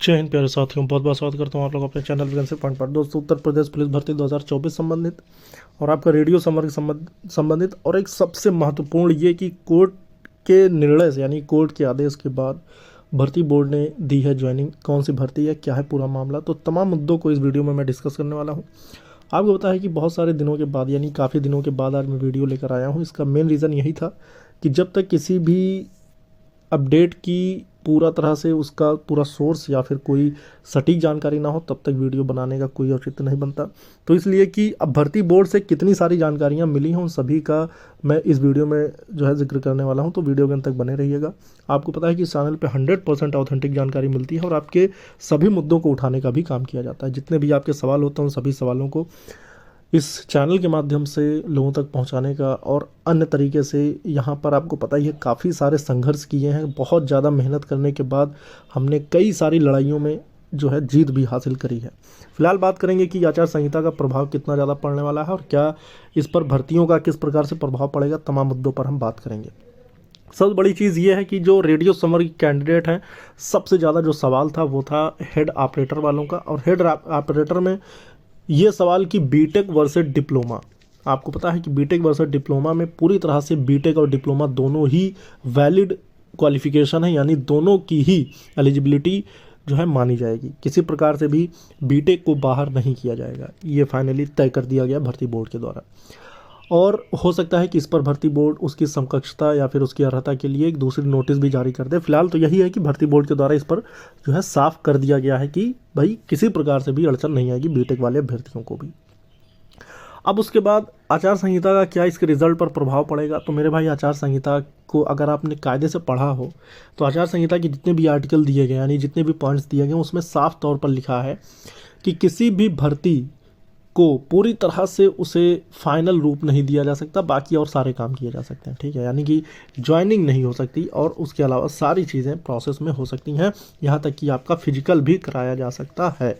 जय हिंद प्यारे साथियों, बहुत बहुत स्वागत करता हूँ आप लोग अपने चैनल वैकेंसी पॉइंट पर। दोस्तों, उत्तर प्रदेश पुलिस भर्ती 2024 संबंधित और आपका रेडियो समर संबंधित और एक सबसे महत्वपूर्ण ये कि कोर्ट के निर्णय से यानी कोर्ट के आदेश के बाद भर्ती बोर्ड ने दी है ज्वाइनिंग। कौन सी भर्ती है, क्या है पूरा मामला, तो तमाम मुद्दों को इस वीडियो में मैं डिस्कस करने वाला हूँ। आपको पता है कि बहुत सारे दिनों के बाद यानी काफ़ी दिनों के बाद आज मैं वीडियो लेकर आया हूँ। इसका मेन रीज़न यही था कि जब तक किसी भी अपडेट की पूरा तरह से उसका पूरा सोर्स या फिर कोई सटीक जानकारी ना हो तब तक वीडियो बनाने का कोई औचित्य नहीं बनता। तो इसलिए कि अब भर्ती बोर्ड से कितनी सारी जानकारियां मिली हैं उन सभी का मैं इस वीडियो में जो है जिक्र करने वाला हूं, तो वीडियो के अंत तक बने रहिएगा। आपको पता है कि इस चैनल पे 100% ऑथेंटिक जानकारी मिलती है और आपके सभी मुद्दों को उठाने का भी काम किया जाता है। जितने भी आपके सवाल होते हैं उन सभी सवालों को इस चैनल के माध्यम से लोगों तक पहुंचाने का और अन्य तरीके से यहाँ पर आपको पता ही है काफ़ी सारे संघर्ष किए हैं। बहुत ज़्यादा मेहनत करने के बाद हमने कई सारी लड़ाइयों में जो है जीत भी हासिल करी है। फिलहाल बात करेंगे कि आचार संहिता का प्रभाव कितना ज़्यादा पड़ने वाला है और क्या इस पर भर्तियों का किस प्रकार से प्रभाव पड़ेगा, तमाम मुद्दों पर हम बात करेंगे। सबसे बड़ी चीज़ ये है कि जो रेडियो समर कैंडिडेट हैं, सबसे ज़्यादा जो सवाल था वो था हेड ऑपरेटर वालों का। और हेड ऑपरेटर में ये सवाल कि बीटेक वर्सेस डिप्लोमा। आपको पता है कि बीटेक वर्सेस डिप्लोमा में पूरी तरह से बीटेक और डिप्लोमा दोनों ही वैलिड क्वालिफिकेशन है, यानी दोनों की ही एलिजिबिलिटी जो है मानी जाएगी। किसी प्रकार से भी बीटेक को बाहर नहीं किया जाएगा, ये फाइनली तय कर दिया गया भर्ती बोर्ड के द्वारा। और हो सकता है कि इस पर भर्ती बोर्ड उसकी समकक्षता या फिर उसकी अर्हता के लिए एक दूसरी नोटिस भी जारी कर दे। फिलहाल तो यही है कि भर्ती बोर्ड के द्वारा इस पर जो है साफ कर दिया गया है कि भाई किसी प्रकार से भी अड़चन नहीं आएगी बीटेक वाले अभ्यर्थियों को भी। अब उसके बाद आचार संहिता का क्या इसके रिजल्ट पर प्रभाव पड़ेगा, तो मेरे भाई आचार संहिता को अगर आपने कायदे से पढ़ा हो तो आचार संहिता के जितने भी आर्टिकल दिए गए यानी जितने भी पॉइंट्स दिए गए उसमें साफ तौर पर लिखा है कि किसी भी भर्ती को पूरी तरह से उसे फाइनल रूप नहीं दिया जा सकता, बाकी और सारे काम किए जा सकते हैं। ठीक है, यानी कि ज्वाइनिंग नहीं हो सकती और उसके अलावा सारी चीज़ें प्रोसेस में हो सकती हैं, यहाँ तक कि आपका फिजिकल भी कराया जा सकता है।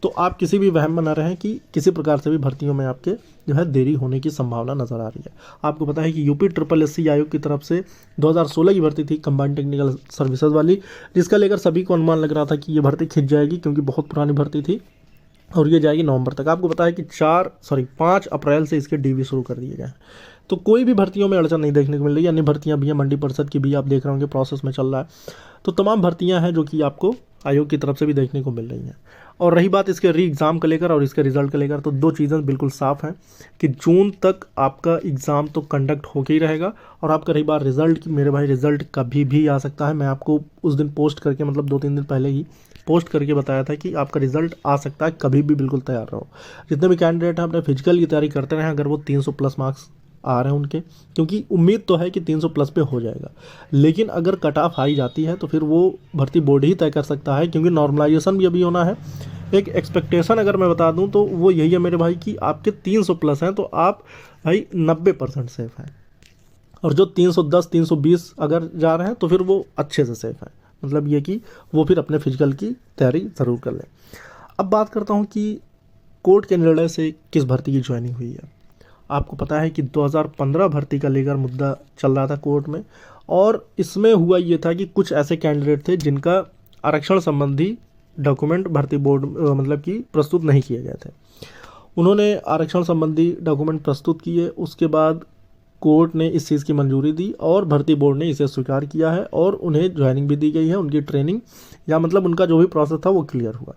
तो आप किसी भी वहम में न रहें कि किसी प्रकार से भी भर्तियों में आपके जो है देरी होने की संभावना नज़र आ रही है। आपको पता है कि यूपी SSC आयोग की तरफ से 2016 की भर्ती थी कंबाइंड टेक्निकल सर्विसेज वाली, जिसका लेकर सभी को अनुमान लग रहा था कि ये भर्ती खिंच जाएगी क्योंकि बहुत पुरानी भर्ती थी और ये जाएगी नवंबर तक। आपको पता है कि 5 अप्रैल से इसके डीवी शुरू कर दिए गए हैं। तो कोई भी भर्तियों में अड़चन नहीं देखने को मिल रही है। अन्य भर्तियां भी हैं, मंडी परिषद की भी आप देख रहे होंगे प्रोसेस में चल रहा है। तो तमाम भर्तियां हैं जो कि आपको आयोग की तरफ से भी देखने को मिल रही हैं। और रही बात इसके री एग्ज़ाम को लेकर और इसके रिजल्ट को लेकर, तो दो चीज़ें बिल्कुल साफ़ हैं कि जून तक आपका एग्ज़ाम तो कंडक्ट होके ही रहेगा। और आपका रही बात रिज़ल्ट की, मेरे भाई रिज़ल्ट कभी भी आ सकता है। मैं आपको उस दिन पोस्ट करके मतलब 2-3 दिन पहले ही पोस्ट करके बताया था कि आपका रिजल्ट आ सकता है, कभी भी बिल्कुल तैयार रहो। जितने भी कैंडिडेट हैं अपने फिजिकल की तैयारी करते रहे, अगर वो 300 प्लस मार्क्स आ रहे हैं उनके, क्योंकि उम्मीद तो है कि 300 प्लस पे हो जाएगा। लेकिन अगर कट ऑफ हाई जाती है तो फिर वो भर्ती बोर्ड ही तय कर सकता है, क्योंकि नॉर्मलाइजेशन भी अभी होना है। एक एक्सपेक्टेशन अगर मैं बता दूं तो वो यही है मेरे भाई कि आपके 300 प्लस हैं तो आप भाई 90% सेफ हैं, और जो 310 320 अगर जा रहे हैं तो फिर वो अच्छे से सेफ हैं। मतलब ये कि वो फिर अपने फिजिकल की तैयारी ज़रूर कर लें। अब बात करता हूँ कि कोर्ट के निर्णय से किस भर्ती की ज्वाइनिंग हुई है। आपको पता है कि 2015 भर्ती का लेकर मुद्दा चल रहा था कोर्ट में, और इसमें हुआ ये था कि कुछ ऐसे कैंडिडेट थे जिनका आरक्षण संबंधी डॉक्यूमेंट भर्ती बोर्ड मतलब कि प्रस्तुत नहीं किए गए थे। उन्होंने आरक्षण संबंधी डॉक्यूमेंट प्रस्तुत किए, उसके बाद कोर्ट ने इस चीज़ की मंजूरी दी और भर्ती बोर्ड ने इसे स्वीकार किया है और उन्हें ज्वाइनिंग भी दी गई है। उनकी ट्रेनिंग या मतलब उनका जो भी प्रोसेस था वो क्लियर हुआ।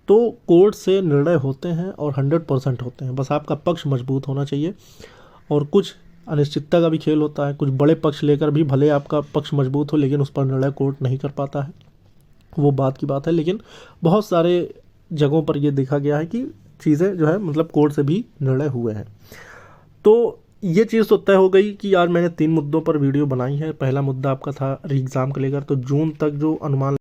तो कोर्ट से निर्णय होते हैं और 100% होते हैं, बस आपका पक्ष मजबूत होना चाहिए। और कुछ अनिश्चितता का भी खेल होता है, कुछ बड़े पक्ष लेकर भी भले आपका पक्ष मजबूत हो लेकिन उस पर निर्णय कोर्ट नहीं कर पाता है, वो बात की बात है। लेकिन बहुत सारे जगहों पर ये देखा गया है कि चीज़ें जो है मतलब कोर्ट से भी निर्णय हुए हैं। तो ये चीज़ तो तय हो गई कि यार मैंने 3 मुद्दों पर वीडियो बनाई है। पहला मुद्दा आपका था री एग्ज़ाम को लेकर, तो जून तक जो अनुमान